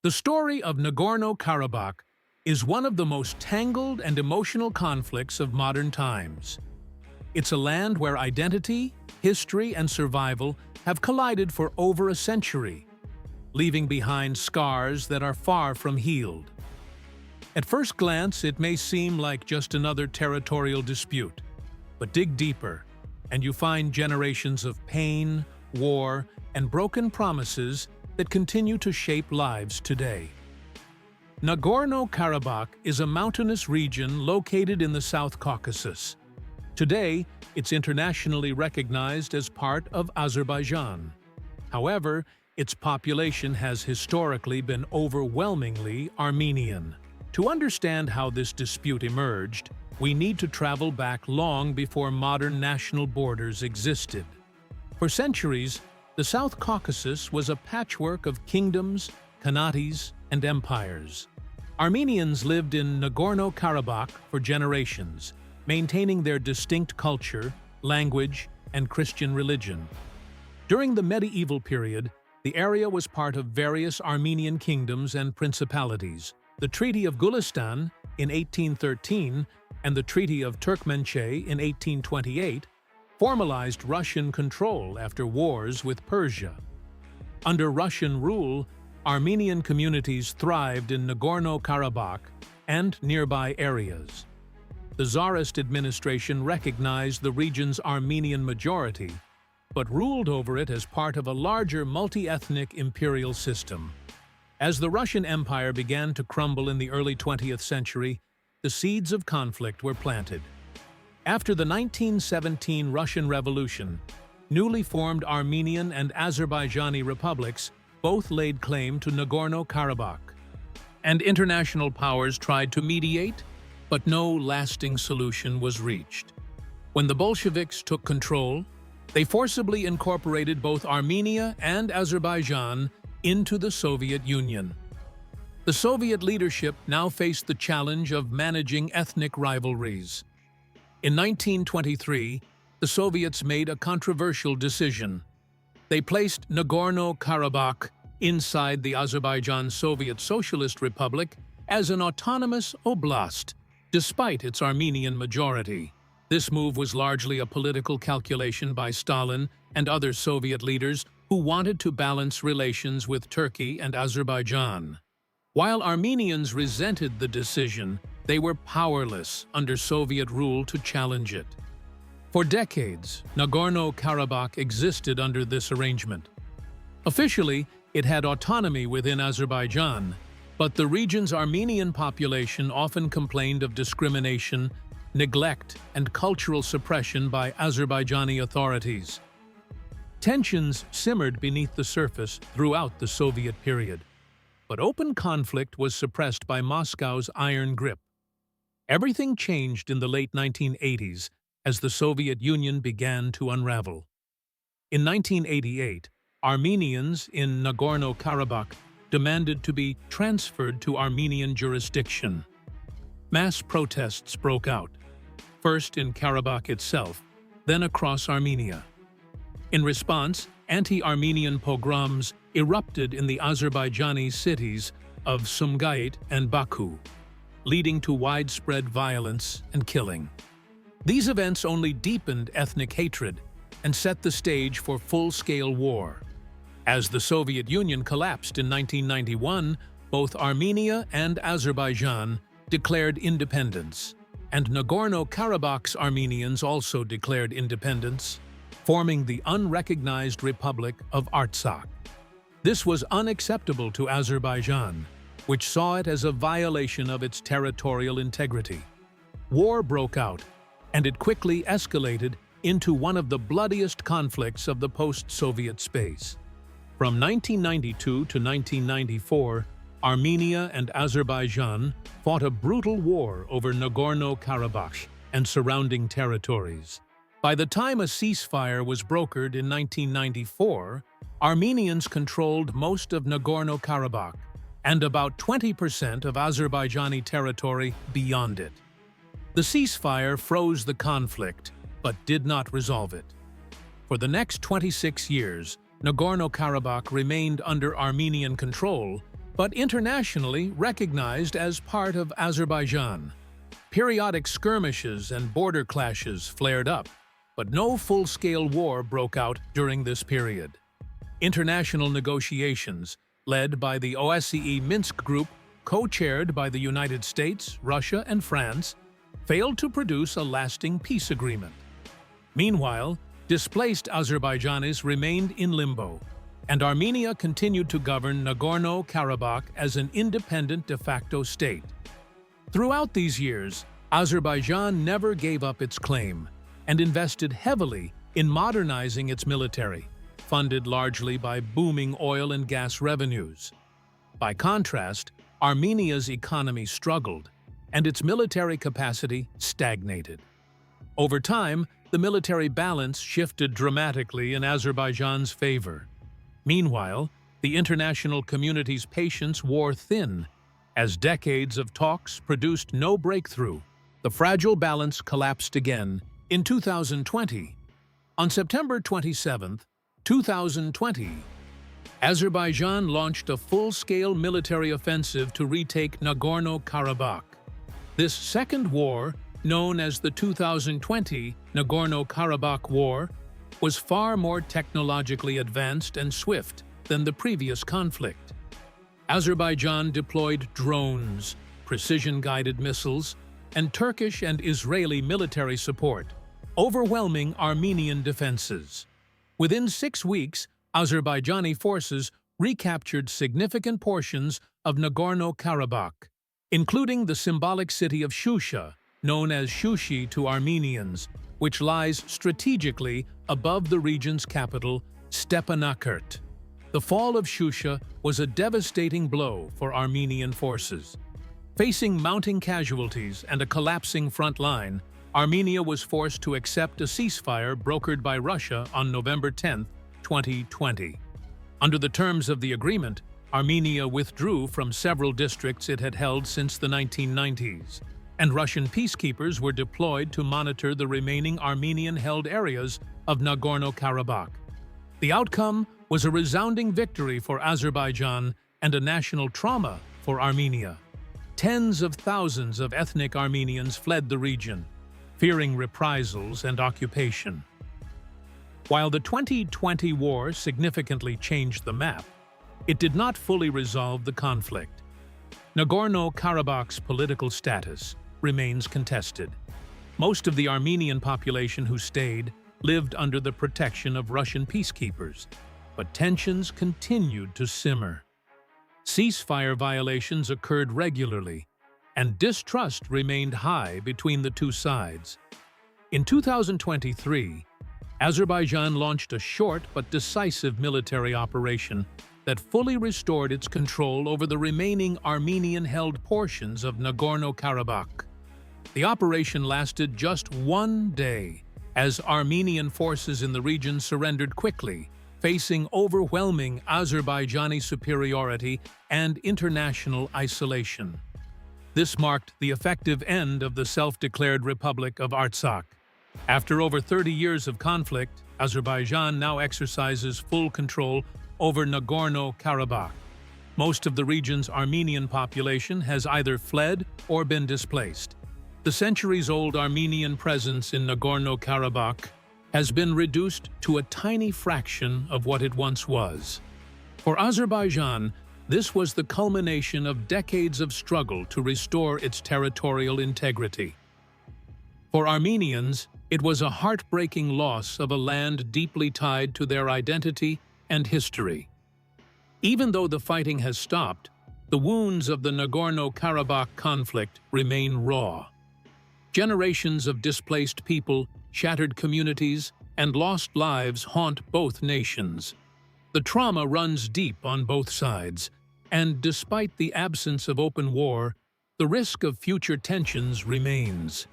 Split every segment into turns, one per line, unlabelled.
The story of Nagorno Karabakh is one of the most tangled and emotional conflicts of modern times. It's a land where identity, history, and survival have collided for over a century, leaving behind scars that are far from healed. At first glance, it may seem like just another territorial dispute, but dig deeper, and you find generations of pain, war, and broken promises that continue to shape lives today. Nagorno Karabakh is a mountainous region located in the South Caucasus. Today, it's internationally recognized as part of Azerbaijan. However, its population has historically been overwhelmingly Armenian. To understand how this dispute emerged, we need to travel back long before modern national borders existed. For centuries, the South Caucasus was a patchwork of kingdoms, khanates, and empires. Armenians lived in Nagorno Karabakh for generations, maintaining their distinct culture, language, and Christian religion. During the medieval period, the area was part of various Armenian kingdoms and principalities. The Treaty of Gulistan in 1813 and the Treaty of Turkmenchay in 1828 formalized Russian control after wars with Persia. Under Russian rule, Armenian communities thrived in Nagorno Karabakh and nearby areas. The Tsarist administration recognized the region's Armenian majority, but ruled over it as part of a larger multi-ethnic imperial system. As the Russian Empire began to crumble in the early 20th century, the seeds of conflict were planted. After the 1917 Russian Revolution, newly formed Armenian and Azerbaijani republics both laid claim to Nagorno Karabakh. And international powers tried to mediate, but no lasting solution was reached. When the Bolsheviks took control, they forcibly incorporated both Armenia and Azerbaijan into the Soviet Union. The Soviet leadership now faced the challenge of managing ethnic rivalries. In 1923, the Soviets made a controversial decision. They placed Nagorno Karabakh inside the Azerbaijan Soviet Socialist Republic as an autonomous oblast, despite its Armenian majority. This move was largely a political calculation by Stalin and other Soviet leaders who wanted to balance relations with Turkey and Azerbaijan. While Armenians resented the decision, they were powerless under Soviet rule to challenge it. For decades, Nagorno-Karabakh existed under this arrangement. Officially, it had autonomy within Azerbaijan, but the region's Armenian population often complained of discrimination, neglect, and cultural suppression by Azerbaijani authorities. Tensions simmered beneath the surface throughout the Soviet period, but open conflict was suppressed by Moscow's iron grip. Everything changed in the late 1980s as the Soviet Union began to unravel. In 1988, Armenians in Nagorno-Karabakh demanded to be transferred to Armenian jurisdiction. Mass protests broke out, first in Karabakh itself, then across Armenia. In response, anti-Armenian pogroms erupted in the Azerbaijani cities of Sumgait and Baku, leading to widespread violence and killing. These events only deepened ethnic hatred and set the stage for full-scale war. As the Soviet Union collapsed in 1991, both Armenia and Azerbaijan declared independence, and Nagorno-Karabakh's Armenians also declared independence, forming the unrecognized Republic of Artsakh. This was unacceptable to Azerbaijan, which saw it as a violation of its territorial integrity. War broke out, and it quickly escalated into one of the bloodiest conflicts of the post-Soviet space. From 1992 to 1994, Armenia and Azerbaijan fought a brutal war over Nagorno-Karabakh and surrounding territories. By the time a ceasefire was brokered in 1994, Armenians controlled most of Nagorno-Karabakh and about 20% of Azerbaijani territory beyond it. The ceasefire froze the conflict, but did not resolve it. For the next 26 years, Nagorno-Karabakh remained under Armenian control, but internationally recognized as part of Azerbaijan. Periodic skirmishes and border clashes flared up, but no full-scale war broke out during this period. International negotiations, led by the OSCE Minsk Group, co-chaired by the United States, Russia, and France, failed to produce a lasting peace agreement. Meanwhile, displaced Azerbaijanis remained in limbo, and Armenia continued to govern Nagorno Karabakh as an independent de facto state. Throughout these years, Azerbaijan never gave up its claim and invested heavily in modernizing its military, funded largely by booming oil and gas revenues. By contrast, Armenia's economy struggled, and its military capacity stagnated. Over time, the military balance shifted dramatically in Azerbaijan's favor. Meanwhile, the international community's patience wore thin. As decades of talks produced no breakthrough, the fragile balance collapsed again in 2020. On September 27, 2020, Azerbaijan launched a full-scale military offensive to retake Nagorno Karabakh. This second war, known as the 2020 Nagorno-Karabakh War, was far more technologically advanced and swift than the previous conflict. Azerbaijan deployed drones, precision-guided missiles, and Turkish and Israeli military support, overwhelming Armenian defenses. Within 6 weeks, Azerbaijani forces recaptured significant portions of Nagorno-Karabakh, including the symbolic city of Shusha, known as Shushi to Armenians, which lies strategically above the region's capital, Stepanakert. The fall of Shusha was a devastating blow for Armenian forces. Facing mounting casualties and a collapsing front line, Armenia was forced to accept a ceasefire brokered by Russia on November 10, 2020. Under the terms of the agreement, Armenia withdrew from several districts it had held since the 1990s, and Russian peacekeepers were deployed to monitor the remaining Armenian-held areas of Nagorno-Karabakh. The outcome was a resounding victory for Azerbaijan and a national trauma for Armenia. Tens of thousands of ethnic Armenians fled the region, fearing reprisals and occupation. While the 2020 war significantly changed the map, it did not fully resolve the conflict. Nagorno-Karabakh's political status remains contested. Most of the Armenian population who stayed lived under the protection of Russian peacekeepers, but tensions continued to simmer. Ceasefire violations occurred regularly, and distrust remained high between the two sides. In 2023, Azerbaijan launched a short but decisive military operation that fully restored its control over the remaining Armenian-held portions of Nagorno-Karabakh. The operation lasted just 1 day, as Armenian forces in the region surrendered quickly, facing overwhelming Azerbaijani superiority and international isolation. This marked the effective end of the self-declared Republic of Artsakh. After over 30 years of conflict, Azerbaijan now exercises full control over Nagorno-Karabakh. Most of the region's Armenian population has either fled or been displaced. The centuries-old Armenian presence in Nagorno-Karabakh has been reduced to a tiny fraction of what it once was. For Azerbaijan, this was the culmination of decades of struggle to restore its territorial integrity. For Armenians, it was a heartbreaking loss of a land deeply tied to their identity and history. Even though the fighting has stopped, the wounds of the Nagorno-Karabakh conflict remain raw. Generations of displaced people, shattered communities, and lost lives haunt both nations. The trauma runs deep on both sides, and despite the absence of open war, the risk of future tensions remains.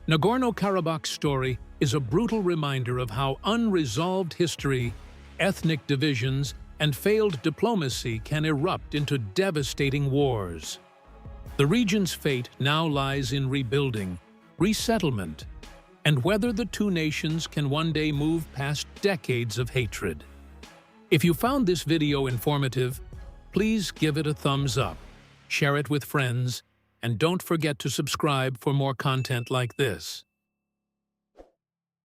Nagorno-Karabakh's story is a brutal reminder of how unresolved history, ethnic divisions, and failed diplomacy can erupt into devastating wars. The region's fate now lies in rebuilding, resettlement, and whether the two nations can one day move past decades of hatred. If you found this video informative, please give it a thumbs up, share it with friends, and don't forget to subscribe for more content like this.